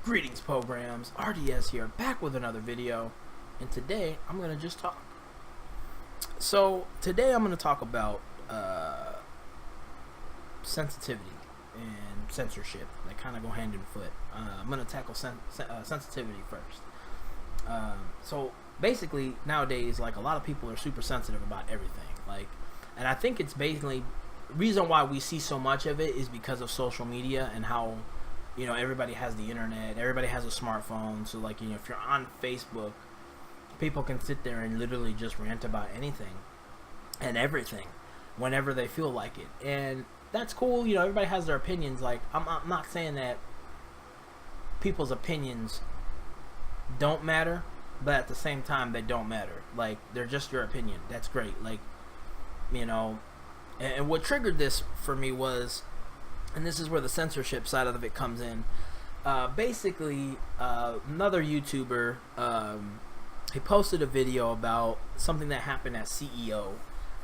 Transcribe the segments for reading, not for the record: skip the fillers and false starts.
Greetings programs, RDS here, back with another video, and today I'm going to just talk. So today I'm going to talk about sensitivity and censorship. They kind of go hand in foot. I'm going to tackle sensitivity first. So basically nowadays, like, a lot of people are super sensitive about everything. And I think it's basically, reason why we see so much of it is because of social media and how, you know, everybody has the internet, everybody has a smartphone. So, like, you know, if you're on Facebook, people can sit there and literally just rant about anything and everything whenever they feel like it. And that's cool. You know, everybody has their opinions. Like, I'm not saying that people's opinions don't matter, but at the same time, they don't matter. Like, they're just your opinion. That's great. Like, you know, and what triggered this for me was, and this is where the censorship side of it comes in. Basically, another YouTuber, he posted a video about something that happened at CEO,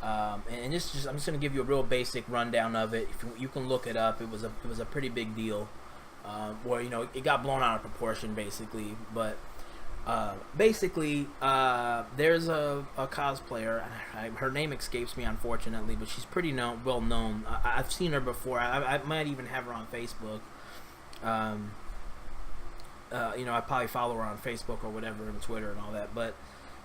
and this I'm just gonna give you a real basic rundown of it. If you can look it up, it was a pretty big deal, where, you know, it got blown out of proportion basically. But basically, there's a cosplayer. Her name escapes me, unfortunately, but she's pretty well known. I've seen her before. I might even have her on Facebook. You know, I probably follow her on Facebook or whatever, and Twitter and all that. But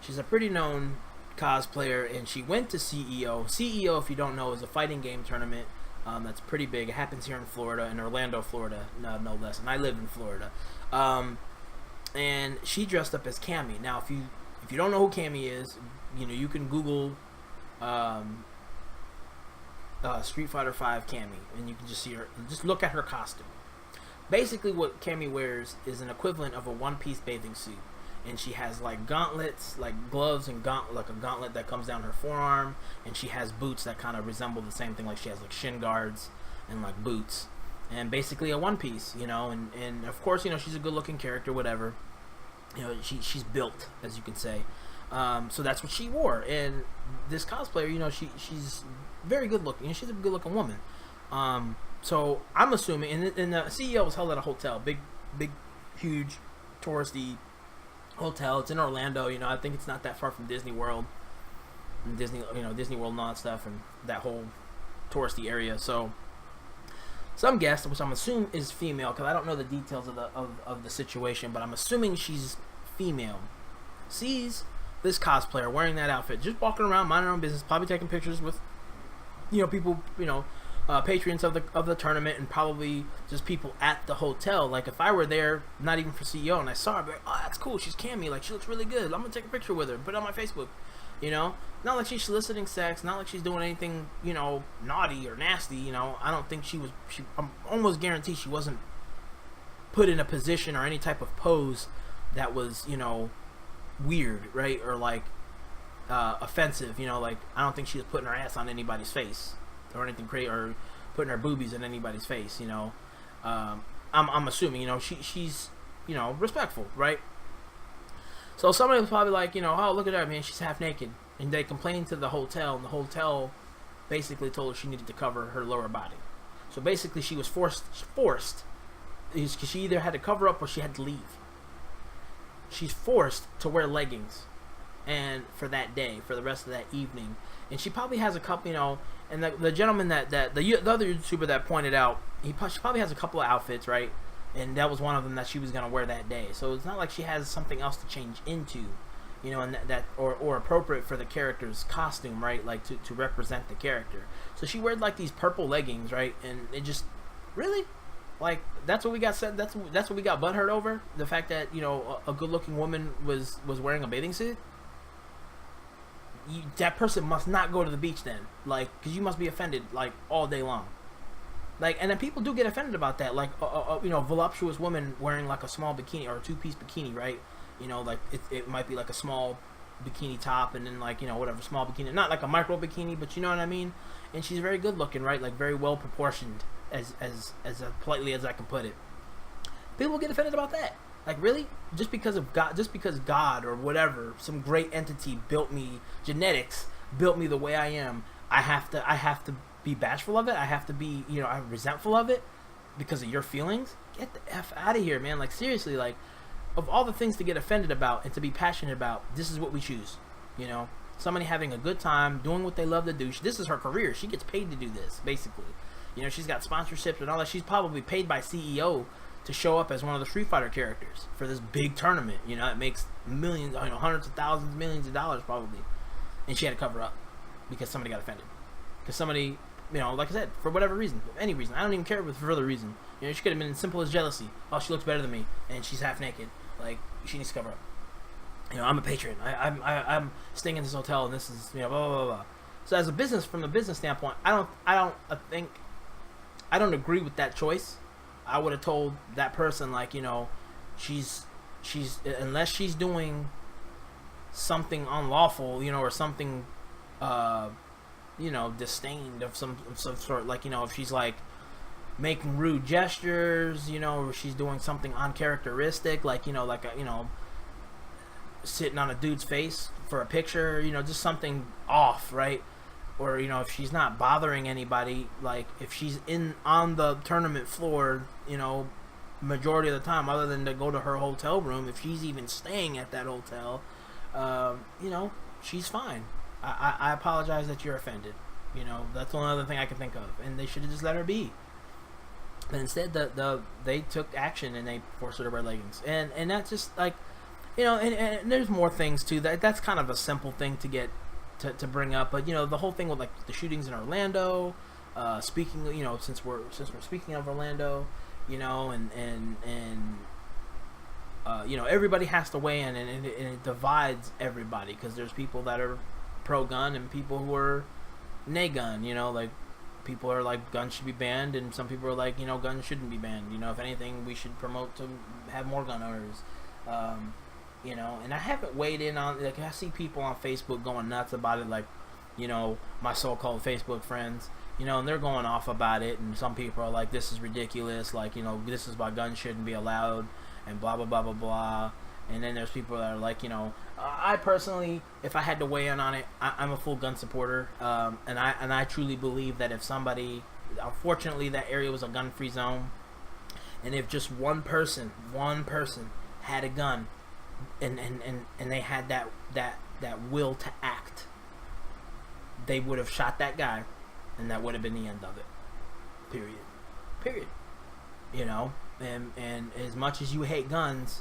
she's a pretty known cosplayer, and she went to CEO. CEO, if you don't know, is a fighting game tournament. That's pretty big. It happens here in Florida, in Orlando, Florida, no less. And I live in Florida. And she dressed up as Cammy. Now, if you don't know who Cammy is, you know, you can Google Street Fighter V Cammy, and you can just see her. Just look at her costume. Basically, what Cammy wears is an equivalent of a one-piece bathing suit, and she has like gauntlets, like gloves, and like a gauntlet that comes down her forearm, and she has boots that kind of resemble the same thing. Like, she has like shin guards and like boots. And basically a one piece, you know, and of course, you know, she's a good looking character, whatever. You know, she's built, as you can say. So that's what she wore. And this cosplayer, you know, she's very good looking. And she's a good looking woman. So I'm assuming, and the CEO was held at a hotel, big, huge, touristy hotel. It's in Orlando. You know, I think it's not that far from Disney World, and Disney World and all that stuff, and that whole touristy area. So some guest, which I'm assuming is female, because I don't know the details of the situation, but I'm assuming she's female, sees this cosplayer wearing that outfit, just walking around, minding her own business, probably taking pictures with, you know, people, you know, patrons of the tournament, and probably just people at the hotel. Like, if I were there, not even for CEO, and I saw her, I'd be like, oh, that's cool, she's Cammy, like, she looks really good, I'm gonna take a picture with her, put it on my Facebook. You know, not like she's soliciting sex, not like she's doing anything, you know, naughty or nasty. You know, I don't think I'm almost guaranteed she wasn't put in a position or any type of pose that was, you know, weird, right? Or like offensive. You know, like, I don't think she was putting her ass on anybody's face or anything crazy, or putting her boobies in anybody's face. You know, I'm assuming, you know, she's, you know, respectful, right? So somebody was probably like, you know, oh, look at her, man, she's half naked. And they complained to the hotel, and the hotel basically told her she needed to cover her lower body. So basically she was forced, because she either had to cover up or she had to leave. She's forced to wear leggings, and for that day, for the rest of that evening. And she probably has a couple, you know, and the gentleman the other YouTuber that pointed out, she probably has a couple of outfits, right? And that was one of them that she was going to wear that day. So it's not like she has something else to change into, you know, and or appropriate for the character's costume, right? Like, to represent the character. So she wore like these purple leggings, right? And it just, really? Like, that's what we got said? That's what we got butthurt over? The fact that, you know, a good-looking woman was wearing a bathing suit? That person must not go to the beach then. Like, because you must be offended, like, all day long. Like, and then people do get offended about that. Like, you know, voluptuous woman wearing like a small bikini or a two-piece bikini, right? You know, like, it might be like a small bikini top, and then, like, you know, whatever, small bikini, not like a micro bikini, but you know what I mean. And she's very good looking, right? Like, very well proportioned, as politely as I can put it. People get offended about that. Like, really? Just because God or whatever, some great entity built me, genetics built me the way I am, I have to be bashful of it. I have to be, you know, I'm resentful of it. because of your feelings, get the F out of here, man. Like, seriously, like, of all the things to get offended about and to be passionate about, this is what we choose. You know, somebody having a good time, doing what they love to do. This is her career. She gets paid to do this, basically. You know, she's got sponsorships and all that. She's probably paid by CEO to show up as one of the Street Fighter characters for this big tournament. You know, it makes millions, you know, hundreds of thousands, millions of dollars probably. And she had to cover up because somebody got offended. Because somebody, you know, like I said, for whatever reason, any reason. I don't even care if it's for other reason. You know, she could have been as simple as jealousy. Oh, she looks better than me, and she's half naked. Like, she needs to cover up. You know, I'm a patron. I'm staying in this hotel, and this is, you know, blah blah blah. So as a business, from a business standpoint, I don't agree with that choice. I would have told that person, like, you know, she's unless she's doing something unlawful, you know, or something, you know, disdained of some sort, like, you know, if she's like making rude gestures, you know, or she's doing something uncharacteristic, like, you know, like a, you know, sitting on a dude's face for a picture, you know, just something off, right? Or, you know, if she's not bothering anybody, like if she's on the tournament floor, you know, majority of the time, other than to go to her hotel room, if she's even staying at that hotel, you know, she's fine. I apologize that you're offended. You know, that's the only other thing I can think of, and they should have just let her be. But instead, they took action and they forced her to wear leggings, and that's just like, you know, and there's more things too. That's kind of a simple thing to get to bring up, but you know, the whole thing with like the shootings in Orlando, speaking, you know, since we're speaking of Orlando, you know, and you know, everybody has to weigh in, and it divides everybody, because there's people that are pro-gun and people who are nay-gun, you know, like people are like guns should be banned, and some people are like, you know, guns shouldn't be banned, you know, if anything we should promote to have more gun owners, you know, and I haven't weighed in on, like, I see people on Facebook going nuts about it, like, you know, my so-called Facebook friends, you know, and they're going off about it, and some people are like, this is ridiculous, like, you know, this is why guns shouldn't be allowed, and blah blah blah blah blah. And then there's people that are like, you know, I personally, if I had to weigh in on it, I'm a full gun supporter, and I truly believe that if somebody, unfortunately that area was a gun-free zone, and if just one person had a gun, and they had that will to act, they would have shot that guy, and that would have been the end of it. Period. You know, and as much as you hate guns,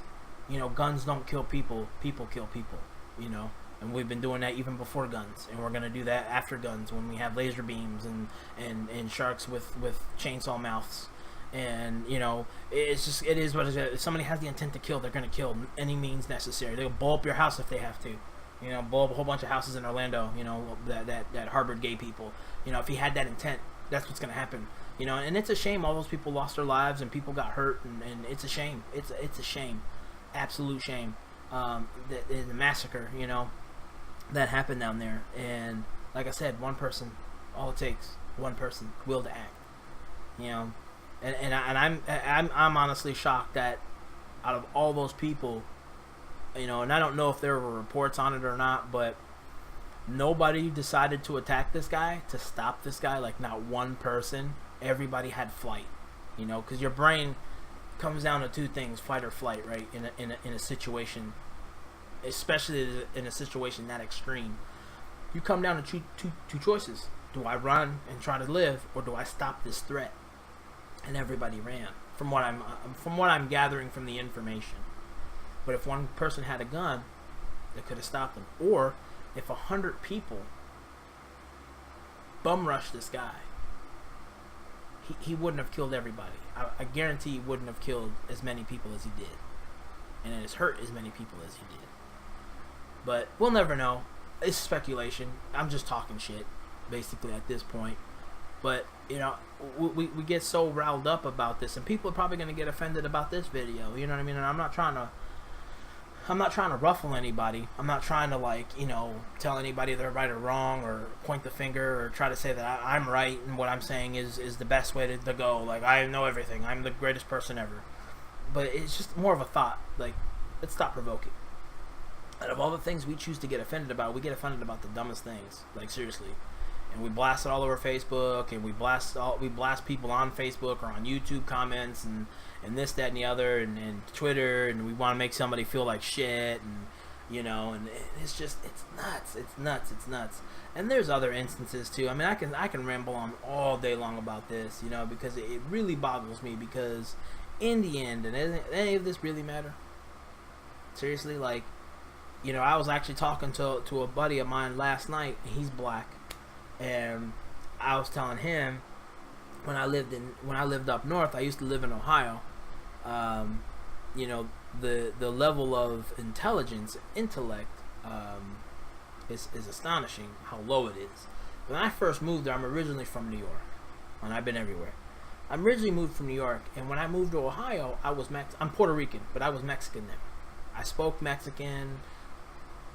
you know, guns don't kill people, people kill people, you know, and we've been doing that even before guns, and we're going to do that after guns, when we have laser beams and sharks with chainsaw mouths. And, you know, it's just, it is what it is. If somebody has the intent to kill, they're going to kill any means necessary. They'll blow up your house if they have to. You know, blow up a whole bunch of houses in Orlando, you know, that harbored gay people. You know, if he had that intent, that's what's going to happen. You know, and it's a shame all those people lost their lives and people got hurt, and it's a shame. It's a shame. Absolute shame. The massacre, you know, that happened down there. And like I said, one person, all it takes, one person, will to act. You know, and I'm honestly shocked that out of all those people, you know, and I don't know if there were reports on it or not, but nobody decided to attack this guy, to stop this guy. Like, not one person. Everybody had flight, you know, because your brain comes down to two things: fight or flight, right? In a situation, especially in a situation that extreme, you come down to two choices: do I run and try to live, or do I stop this threat? And everybody ran, from what I'm gathering from the information. But if one person had a gun, they could have stopped him. Or if 100 people bum rushed this guy, he wouldn't have killed everybody. I guarantee he wouldn't have killed as many people as he did, and has hurt as many people as he did. But we'll never know. It's speculation. I'm just talking shit, basically, at this point. But, you know, we get so riled up about this, and people are probably going to get offended about this video. You know what I mean? And I'm not trying to ruffle anybody. I'm not trying to, like, you know, tell anybody they're right or wrong, or point the finger, or try to say that I'm right and what I'm saying is the best way to go. Like, I know everything. I'm the greatest person ever. But it's just more of a thought. Like, let's stop provoking. Out of all the things we choose to get offended about, we get offended about the dumbest things. Like, seriously. and we blast it all over Facebook, and we blast people on Facebook or on YouTube comments, and this, that, and the other, and Twitter, and we want to make somebody feel like shit, and and it's just, it's nuts. And there's other instances too. I mean, I can ramble on all day long about this, because it really boggles me, because in the end, and does any of this really matter? Seriously, like, I was actually talking to a buddy of mine last night, and he's black, and I was telling him when I lived up north, I used to live in Ohio. The level of intellect is astonishing how low it is. When I first moved there, I'm originally from New York, and I've been everywhere. I'm originally moved from New York, and when I moved to Ohio, I'm Puerto Rican, but I was Mexican there. I spoke Mexican.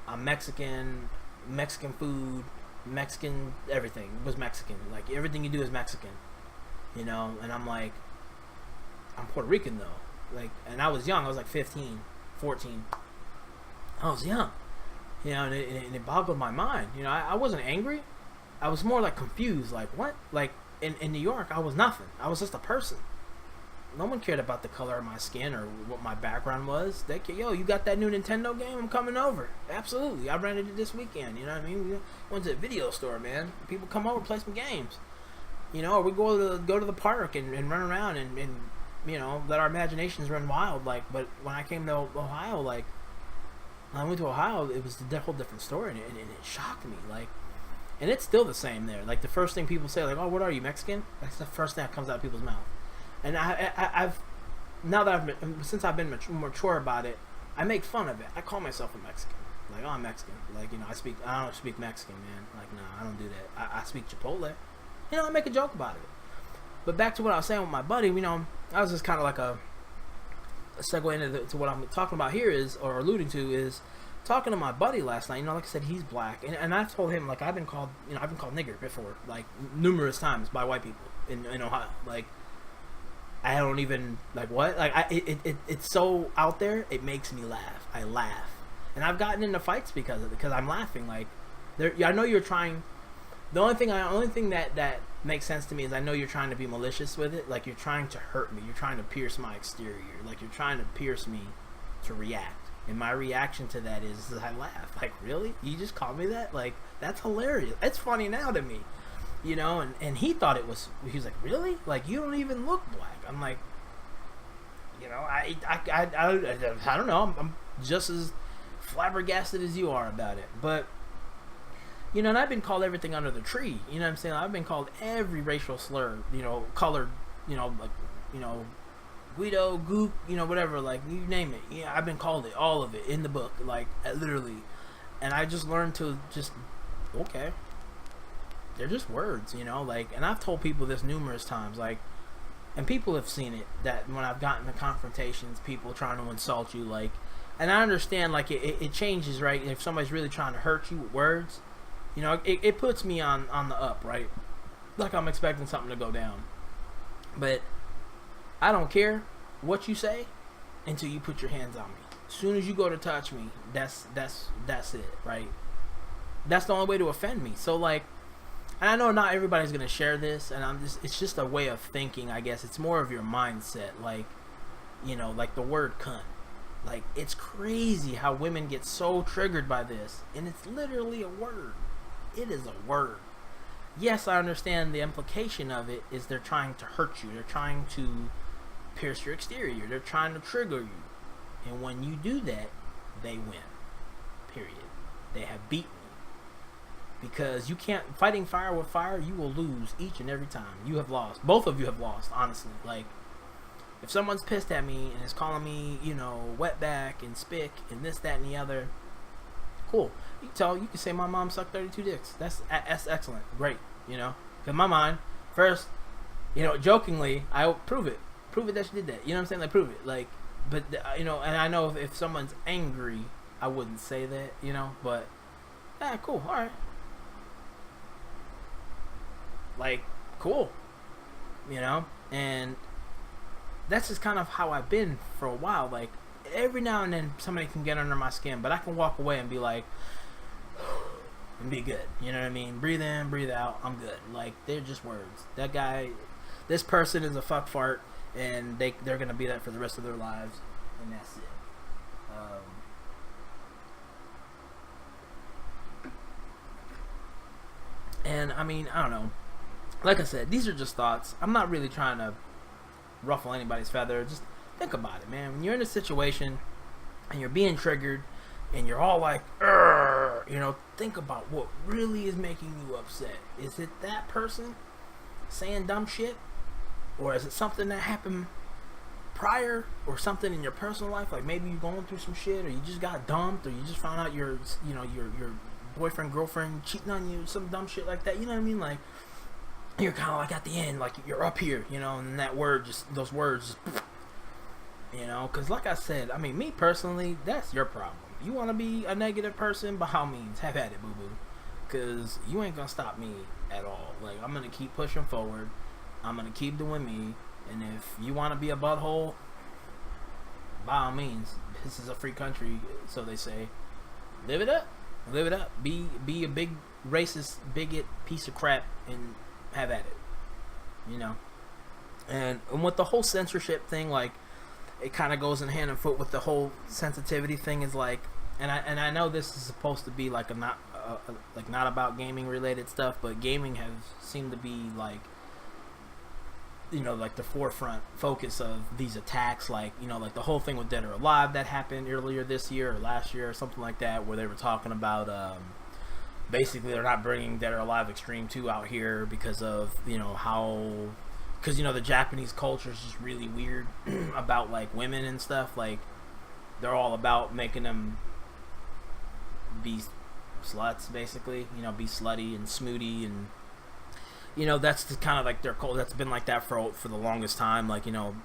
I'm Mexican. Mexican food, Mexican everything was Mexican. Like, everything you do is Mexican, And I'm like, I'm Puerto Rican though. Like, and I was young. I was like 15, 14. I was young, and it boggled my mind. I wasn't angry. I was more like confused. Like, what? Like, in New York, I was nothing. I was just a person. No one cared about the color of my skin or what my background was. They cared, yo, you got that new Nintendo game? I'm coming over. Absolutely. I rented it this weekend. You know what I mean? We went to the video store, man. People come over, play some games. Or we go to the park and run around and let our imaginations run wild. Like, but when I came to Ohio, like, when I went to Ohio, it was a whole different story, and it shocked me. Like, and it's still the same there. Like, the first thing people say, like, oh, what are you, Mexican? That's the first thing that comes out of people's mouth. And since I've been mature about it, I make fun of it. I call myself a Mexican. Like, oh, I'm Mexican. Like, I don't speak Mexican, man. Like, nah, I don't do that. I speak Chipotle. I make a joke about it. But back to what I was saying with my buddy, I was just kind of like a segue into what I'm talking about here or alluding to is talking to my buddy last night. Like I said, he's black, and I told him, like, I've been called nigger before, like, numerous times by white people in Ohio. Like, I don't even, like, what? Like, it's so out there, it makes me laugh. I laugh. And I've gotten into fights because of it, because I'm laughing. Like, I know you're trying. The only thing that makes sense to me is I know you're trying to be malicious with it. Like, you're trying to hurt me. You're trying to pierce my exterior. Like, you're trying to pierce me to react. And my reaction to that is I laugh. Like, really? You just called me that? Like, that's hilarious. It's funny now to me. And he thought he was like, really? Like, you don't even look black. I'm like, I don't know. I'm just as flabbergasted as you are about it. But, and I've been called everything under the tree. You know what I'm saying? I've been called every racial slur, colored, like, Guido, Goop, whatever, like, you name it. Yeah, I've been called it, all of it, in the book, like, literally. And I just learned to just, okay. They're just words, like, and I've told people this numerous times, like, and people have seen it, that when I've gotten to confrontations, people trying to insult you, like, and I understand, like, it changes, right? If somebody's really trying to hurt you with words, it puts me on the up, right? Like, I'm expecting something to go down. But I don't care what you say until you put your hands on me. As soon as you go to touch me, that's it, right? That's the only way to offend me. So, like, and I know not everybody's gonna share this, and it's just a way of thinking, I guess. It's more of your mindset, like, like the word cunt. Like, it's crazy how women get so triggered by this, and it's literally a word. It is a word. Yes, I understand the implication of it is they're trying to hurt you. They're trying to pierce your exterior. They're trying to trigger you. And when you do that, they win. Period. They have beaten you. Because you can't, fighting fire with fire, you will lose each and every time. You have lost. Both of you have lost, honestly. Like, if someone's pissed at me and is calling me, wetback and spick and this, that, and the other, cool. You can say my mom sucked 32 dicks. That's excellent. Great. In my mind, first, jokingly, I'll prove it. Prove it that she did that. You know what I'm saying? Like, prove it. Like, but, and I know if someone's angry, I wouldn't say that, but, cool. All right. Like, cool. And that's just kind of how I've been for a while. Like, every now and then somebody can get under my skin, but I can walk away and be like, and be good. You know what I mean? Breathe in, breathe out. I'm good. Like, they're just words. That guy, this person is a fuck fart, and they're gonna be that for the rest of their lives, and that's it. And I mean, I don't know. Like I said, these are just thoughts. I'm not really trying to ruffle anybody's feather. Just think about it, man. When you're in a situation and you're being triggered and you're all like, you know, think about what really is making you upset. Is it that person saying dumb shit? Or is it something that happened prior, or something in your personal life? Like maybe you're going through some shit, or you just got dumped, or you just found out your boyfriend, girlfriend cheating on you, some dumb shit like that. You know what I mean? Like, you're kind of like at the end, like you're up here, you know, and those words, you know, because like I said, I mean, me personally, that's your problem. You want to be a negative person, by all means, have at it, boo-boo, because you ain't gonna stop me at all. Like, I'm gonna keep pushing forward, I'm gonna keep doing me, and if you want to be a butthole, by all means, this is a free country, so they say, live it up, be a big racist bigot piece of crap, and have at it, you know. And with the whole censorship thing, like, it kind of goes in hand and foot with the whole sensitivity thing. Is like, and I know this is supposed to be like not about gaming related stuff, but gaming has seemed to be like, you know, like the forefront focus of these attacks. Like, you know, like the whole thing with Dead or Alive that happened earlier this year or last year or something like that, where they were talking about basically they're not bringing Dead or Alive Extreme 2 out here because of, you know, because, you know, the Japanese culture is just really weird about, like, women and stuff. Like, they're all about making them be sluts, basically, you know, be slutty and smooty, and, you know, that's kind of like their culture. That's been like that for the longest time. Like, you know,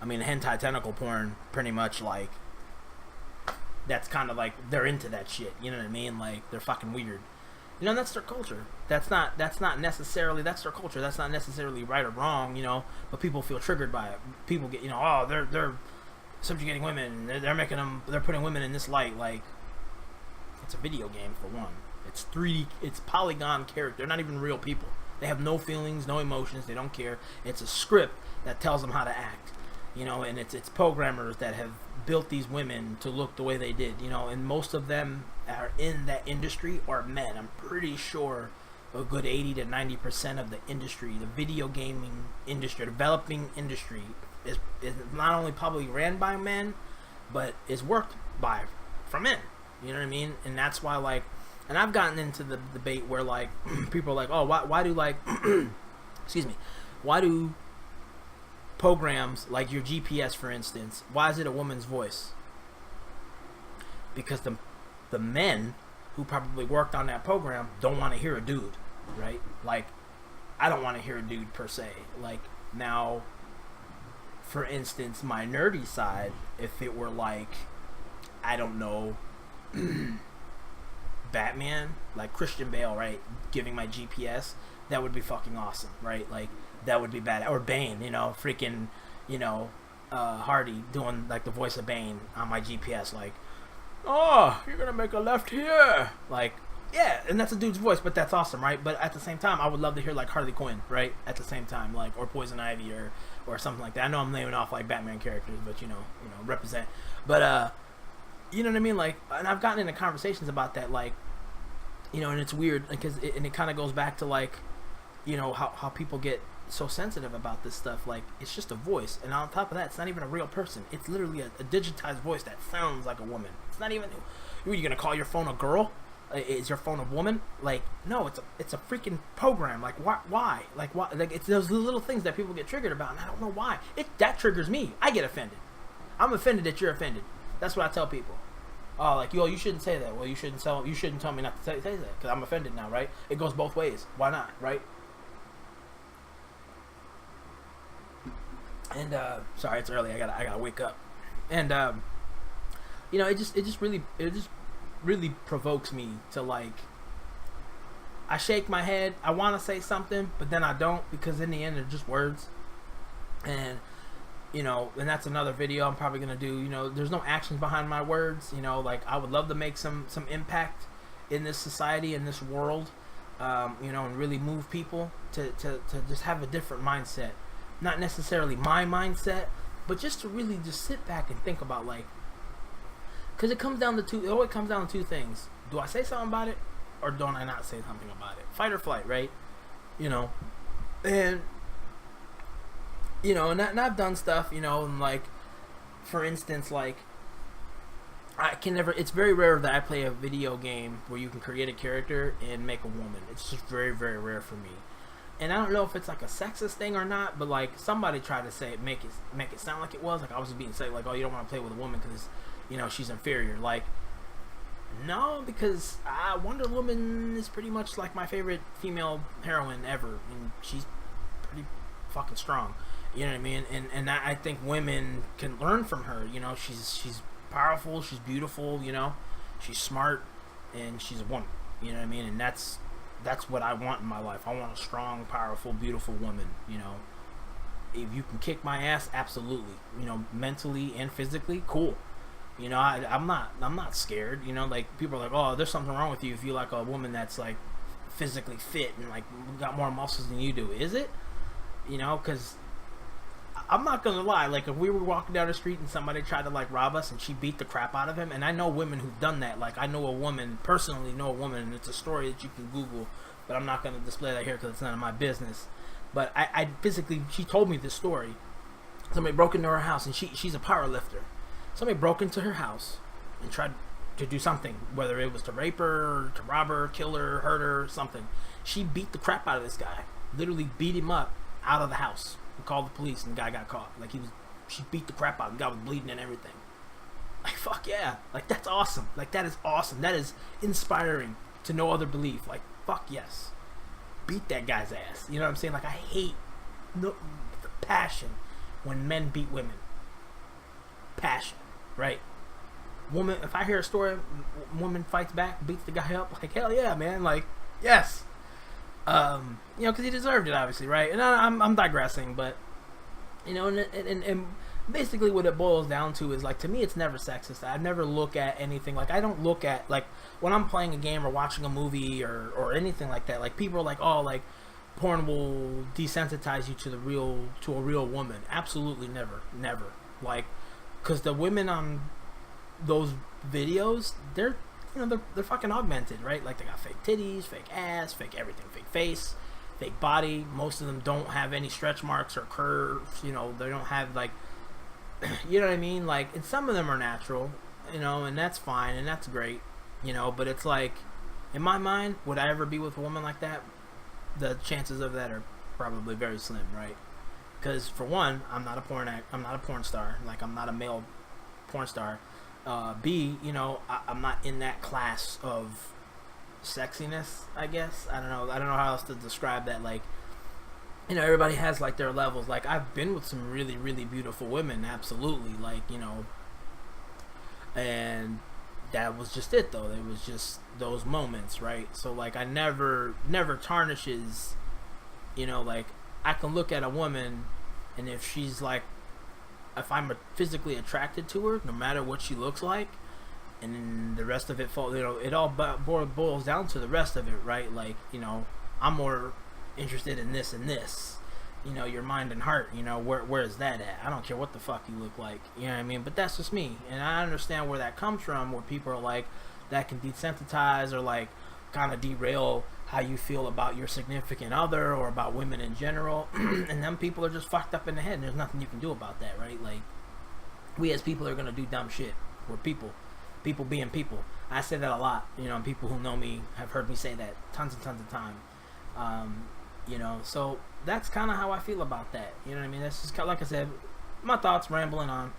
I mean, hentai tentacle porn, pretty much, like, that's kind of like, they're into that shit, you know what I mean? Like, they're fucking weird. You know, that's their culture. That's not necessarily, that's their culture. That's not necessarily right or wrong, you know, but people feel triggered by it. People get, you know, oh, they're subjugating women. They're putting women in this light. Like, it's a video game, for one. It's 3D, it's polygon character. They're not even real people. They have no feelings, no emotions. They don't care. It's a script that tells them how to act, you know, and it's programmers that have built these women to look the way they did, you know, and most of them are in that industry are men. I'm pretty sure a good 80 to 90% of the industry, the video gaming industry, developing industry, is not only probably ran by men, but is worked for men. You know what I mean? And that's why, like, and I've gotten into the debate where, like, people are like, oh, why do, like, excuse me, why do programs like your GPS, for instance, why is it a woman's voice? Because the men who probably worked on that program don't want to hear a dude, right? Like, I don't want to hear a dude per se. Like, now, for instance, my nerdy side, if it were like, I don't know, Batman, like Christian Bale, right, giving my GPS, that would be fucking awesome, right? Like, that would be bad. Or Bane, you know, freaking, you know, Hardy doing, like, the voice of Bane on my GPS, like, oh, you're gonna make a left here. Like, yeah, and that's a dude's voice, but that's awesome, right? But at the same time, I would love to hear, like, Harley Quinn, right? At the same time, like, or Poison Ivy, or something like that. I know I'm naming off, like, Batman characters, but, you know, represent. But, you know what I mean? Like, and I've gotten into conversations about that, like, you know, and it's weird, because it kind of goes back to, like, you know, how people get so sensitive about this stuff. Like, it's just a voice, and on top of that, it's not even a real person. It's literally a digitized voice that sounds like a woman. It's not even, are you gonna call your phone a girl? Is your phone a woman? Like, no, it's a freaking program. Like, why? Like, why? Like, it's those little things that people get triggered about, and I don't know why. That triggers me. I get offended. I'm offended that you're offended. That's what I tell people. Oh, like, yo, you shouldn't say that. Well, you shouldn't tell me not to say that, because I'm offended now, right? It goes both ways. Why not, right? And sorry, it's early. I gotta wake up. And you know, it just really provokes me to, like, I shake my head. I want to say something, but then I don't, because in the end, they're just words. And you know, and that's another video I'm probably gonna do. You know, there's no actions behind my words. You know, like, I would love to make some impact in this society, in this world, you know, and really move people to just have a different mindset. Not necessarily my mindset, but just to really just sit back and think about, like, because it always comes down to two things. Do I say something about it, or don't I not say something about it? Fight or flight, right? You know, and you know, and I've done stuff, you know, and like, for instance, like, I can never. It's very rare that I play a video game where you can create a character and make a woman. It's just very, very rare for me. And I don't know if it's like a sexist thing or not, but like somebody tried to say make it sound like it was, like I was being said, like, oh, you don't want to play with a woman because, you know, she's inferior. Like, no, because Wonder Woman is pretty much like my favorite female heroine ever, and she's pretty fucking strong. You know what I mean? And I think women can learn from her. You know, she's powerful, she's beautiful. You know, she's smart, and she's a woman. You know what I mean? And that's what I want in my life. I want a strong, powerful, beautiful woman. You know, if you can kick my ass, absolutely. You know, mentally and physically, cool. You know, I'm not scared. You know, like, people are like, oh, there's something wrong with you if you like a woman that's like physically fit and like got more muscles than you do. Is it? You know, because I'm not gonna lie. Like, if we were walking down the street and somebody tried to like rob us and she beat the crap out of him, and I know women who've done that. Like, I know a woman, personally know a woman, and it's a story that you can Google, but I'm not gonna display that here because it's none of my business. But I physically, she told me this story. Somebody broke into her house, and she's a power lifter. Somebody broke into her house and tried to do something, whether it was to rape her, to rob her, kill her, hurt her, something. She beat the crap out of this guy. Literally beat him up out of the house. We called the police, and the guy got caught. Like, she beat the crap out of him. The guy was bleeding and everything. Like, fuck yeah. Like, that's awesome. Like, that is awesome. That is inspiring to no other belief. Like, fuck yes. Beat that guy's ass. You know what I'm saying? Like, I hate the passion when men beat women. Passion. Right? Woman, if I hear a story, woman fights back, beats the guy up, like, hell yeah, man. Like, yes. You know, because he deserved it, obviously, right? And I'm digressing, but, you know, and basically what it boils down to is, like, to me, it's never sexist. I never look at anything, like, I don't look at, like, when I'm playing a game or watching a movie or anything like that, like, people are like, oh, like, porn will desensitize you to a real woman. Absolutely never. Like, because the women on those videos, they're fucking augmented, right? Like, they got fake titties, fake ass, fake everything, fake face, fake body. Most of them don't have any stretch marks or curves. You know, they don't have, like, you know what I mean? Like, and some of them are natural, you know, and that's fine and that's great, you know. But it's like, in my mind, would I ever be with a woman like that? The chances of that are probably very slim, right? Because, for one, I'm not a porn star. Like, I'm not a male porn star. B, you know, I'm not in that class of sexiness, I guess. I don't know how else to describe that. Like, you know, everybody has, like, their levels. Like, I've been with some really, really beautiful women, absolutely. Like, you know, and that was just it, though. It was just those moments, right? So, like, I never tarnishes, you know, like, I can look at a woman, and if I'm physically attracted to her, no matter what she looks like, and then the rest of it falls, you know, it all boils down to the rest of it, right? Like, you know, I'm more interested in this and this, you know, your mind and heart, you know, where is that at? I don't care what the fuck you look like, you know what I mean? But that's just me, and I understand where that comes from, where people are like, that can desensitize or, like, kind of derail how you feel about your significant other or about women in general. And them people are just fucked up in the head, and there's nothing you can do about that, right? Like, we as people are gonna do dumb shit. We're people being people. I say that a lot, you know, and people who know me have heard me say that tons and tons of time. You know, so that's kind of how I feel about that. You know what I mean? That's just kind of, like I said, my thoughts, rambling on.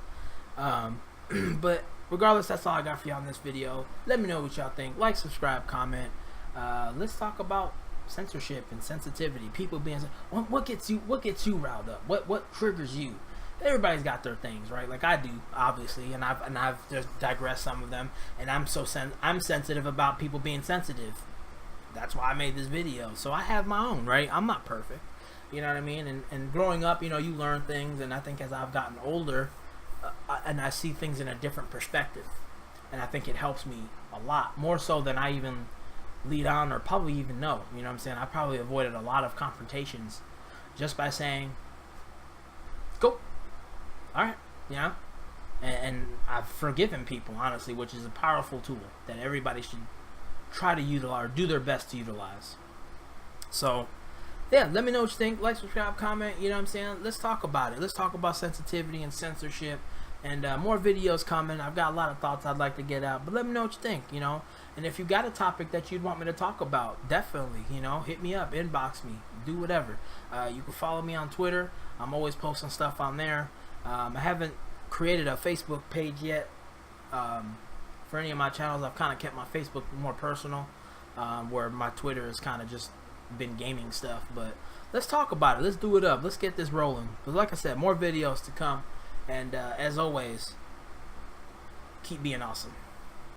But regardless, that's all I got for y'all in this video. Let me know what y'all think. Like, subscribe, comment. Let's talk about censorship and sensitivity. People being, what gets you riled up? What triggers you? Everybody's got their things, right? Like I do, obviously, and I've just digressed some of them. And I'm sensitive about people being sensitive. That's why I made this video. So I have my own, right? I'm not perfect, you know what I mean? And growing up, you know, you learn things, and I think as I've gotten older, and I see things in a different perspective, and I think it helps me a lot more so than I even lead on or probably even know. You know what I'm saying? I probably avoided a lot of confrontations just by saying, go. All right. You know? And I've forgiven people, honestly, which is a powerful tool that everybody should try to utilize or do their best to utilize. So, yeah, let me know what you think. Like, subscribe, comment, you know what I'm saying? Let's talk about it. Let's talk about sensitivity and censorship. And more videos coming. I've got a lot of thoughts I'd like to get out. But let me know what you think, you know? And if you got a topic that you'd want me to talk about, definitely, you know, hit me up, inbox me, do whatever. You can follow me on Twitter. I'm always posting stuff on there. I haven't created a Facebook page yet for any of my channels. I've kind of kept my Facebook more personal, where my Twitter has kind of just been gaming stuff. But let's talk about it. Let's do it up. Let's get this rolling. But like I said, more videos to come. And as always, keep being awesome.